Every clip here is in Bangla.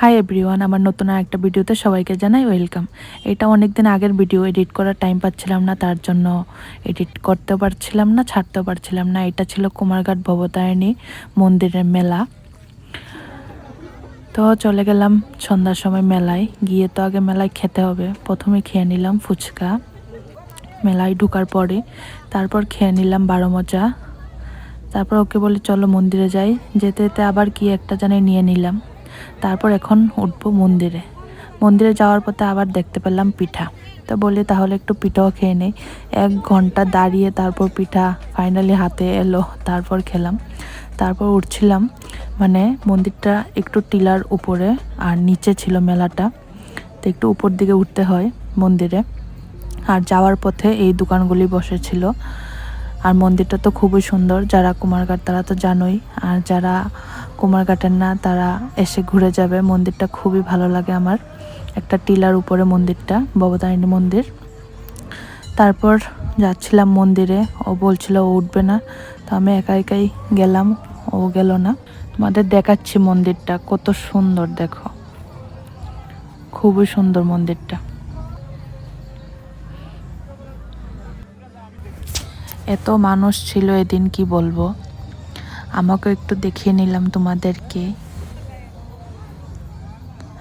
হাই এভরিওয়ান, আমার নতুন একটা ভিডিওতে সবাইকে জানাই ওয়েলকাম। এটা অনেক দিন আগের ভিডিও, এডিট করার টাইম পাচ্ছিলাম না, তার জন্য এডিট করতেও পারছিলাম না, ছাড়তেও পারছিলাম না। এটা ছিল কুমারঘাট ভবতারিণী মন্দিরের মেলা। তো চলে গেলাম সন্ধ্যার সময় মেলায়। গিয়ে তো আগে মেলায় খেতে হবে, প্রথমে খেয়ে নিলাম ফুচকা মেলায় ঢুকার পরে, তারপর খেয়ে নিলাম 12 মজা। তারপর ওকে বলি চলো মন্দিরে যাই, যেতে যেতে আবার কি একটা জানি নিয়ে নিলাম। তারপর এখন উঠবো মন্দিরে। মন্দিরে যাওয়ার পথে আবার দেখতে পেলাম পিঠা, তো বলি তাহলে একটু পিঠাও খেয়ে নেই। 1 ঘন্টা দাঁড়িয়ে তারপর পিঠা ফাইনালি হাতে এলো, তারপর খেলাম। তারপর উঠছিলাম, মানে মন্দিরটা একটু টিলার উপরে আর নিচে ছিল মেলাটা, তো একটু উপর দিকে উঠতে হয় মন্দিরে। আর যাওয়ার পথে এই দোকানগুলি বসেছিল। আর মন্দিরটা তো খুবই সুন্দর, যারা কুমারঘাট তারা তো জানোই, আর যারা কুমারঘাটের না তারা এসে ঘুরে যাবে। মন্দিরটা খুবই ভালো লাগে আমার, একটা টিলার উপরে মন্দিরটা, ভবতারিণী মন্দির। তারপর যাচ্ছিলাম মন্দিরে, ও বলছিল ও উঠবে না, তো আমি একা একাই গেলাম, ও গেল না। তোমাদের দেখাচ্ছি মন্দিরটা কত সুন্দর, দেখো খুবই সুন্দর মন্দিরটা। এত মানুষ ছিল এদিন কি বলবো। আমাকে একটু দেখিয়ে নিলাম তোমাদেরকে,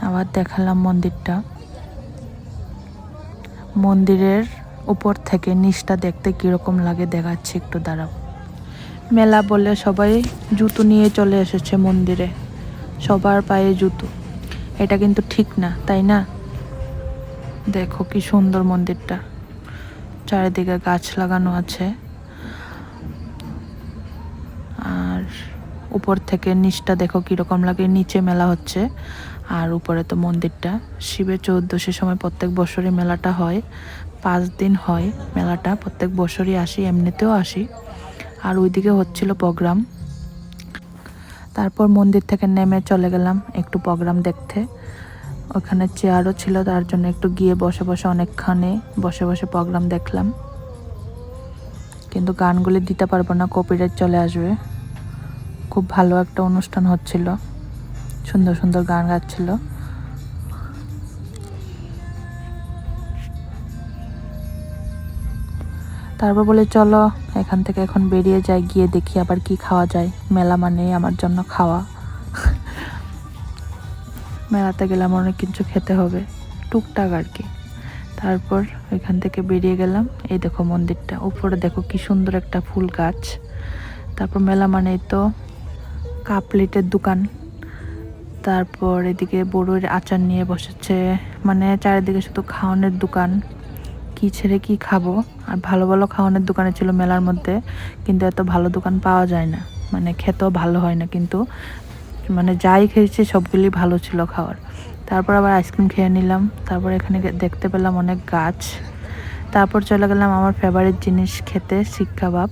আবার দেখালাম মন্দিরটা। মন্দিরের উপর থেকে নিচটা দেখতে কীরকম লাগে দেখাচ্ছি, একটু দাঁড়াও। মেলা বলে সবাই জুতো নিয়ে চলে এসেছে মন্দিরে, সবার পায়ে জুতো। এটা কিন্তু ঠিক না, তাই না? দেখো কি সুন্দর মন্দিরটা, চারিদিকে গাছ লাগানো আছে। আর উপর থেকে নিচটা দেখো কীরকম লাগে, নিচে মেলা হচ্ছে আর উপরে তো মন্দিরটা। শিবের 14শের সময় প্রত্যেক বছরই মেলাটা হয়, 5 দিন হয় মেলাটা, প্রত্যেক বছরই আসি, এমনিতেও আসি। আর ওইদিকে হচ্ছিল প্রোগ্রাম। তারপর মন্দির থেকে নেমে চলে গেলাম একটু প্রোগ্রাম দেখতে। ওখানে চেয়ারও ছিল, তার জন্য একটু গিয়ে বসে বসে অনেকক্ষণে বসে বসে প্রোগ্রাম দেখলাম। কিন্তু গানগুলি দিতে পারবো না, কপিরাইট চলে আসবে। খুব ভালো একটা অনুষ্ঠান হচ্ছিল, সুন্দর সুন্দর গান গাচ্ছিল। তারপর বলে চলো এখান থেকে এখন বেরিয়ে যাই, গিয়ে দেখি আবার কি খাওয়া যায়। মেলা মানে আমার জন্য খাওয়া। মেলাতে গেলাম অনেক কিছু খেতে হবে, টুকটাক আর কি। তারপর ওইখান থেকে বেরিয়ে গেলাম। এই দেখো মন্দিরটা, উপরে দেখো কি সুন্দর একটা ফুল গাছ। তারপর মেলা মানেই তো কাপ প্লেটের দোকান। তারপর এদিকে বড়োর আচার নিয়ে বসেছে, মানে চারিদিকে শুধু খাওয়ানোর দোকান। কি ছেড়ে কি খাবো। আর ভালো ভালো খাওয়ানোর দোকানে ছিল মেলার মধ্যে, কিন্তু এত ভালো দোকান পাওয়া যায় না, মানে খেতেও ভালো হয় না। কিন্তু মানে যাই খেয়েছি সবগুলি ভালো ছিল খাওয়ার। তারপর আবার আইসক্রিম খেয়ে নিলাম। তারপর এখানে দেখতে পেলাম অনেক গাছ। তারপর চলে গেলাম আমার ফেভারিট জিনিস খেতে, শিক কাবাব।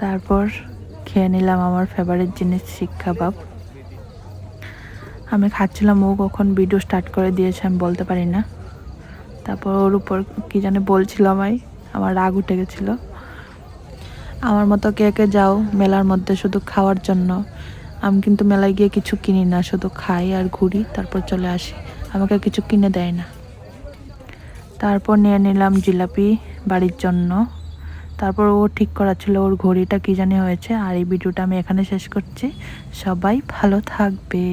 তারপর খেয়ে নিলাম আমার ফেভারিট জিনিস শিক কাবাব। আমি খাচ্ছিলাম, ও কখন ভিডিও স্টার্ট করে দিয়েছে আমি বলতে পারি না। তারপর ওর উপর কি জানি বলছিল আমায়, আমার রাগ উঠে গেছিলো। আমার মতো কে কে যাও মেলার মধ্যে শুধু খাওয়ার জন্য? আমি কিন্তু মেলায় গিয়ে কিছু কিনি না, শুধু খাই আর ঘুরি, তারপর চলে আসি, আমাকে কিছু কিনে দেয় না। তারপর নিয়ে নিলাম জিলাপি বাড়ির জন্য। তারপর ও ঠিক করা ছিল ওর ঘড়িটা কি জানি হয়েছে। আর এই ভিডিওটা আমি এখানে শেষ করছি, সবাই ভালো থাকবে।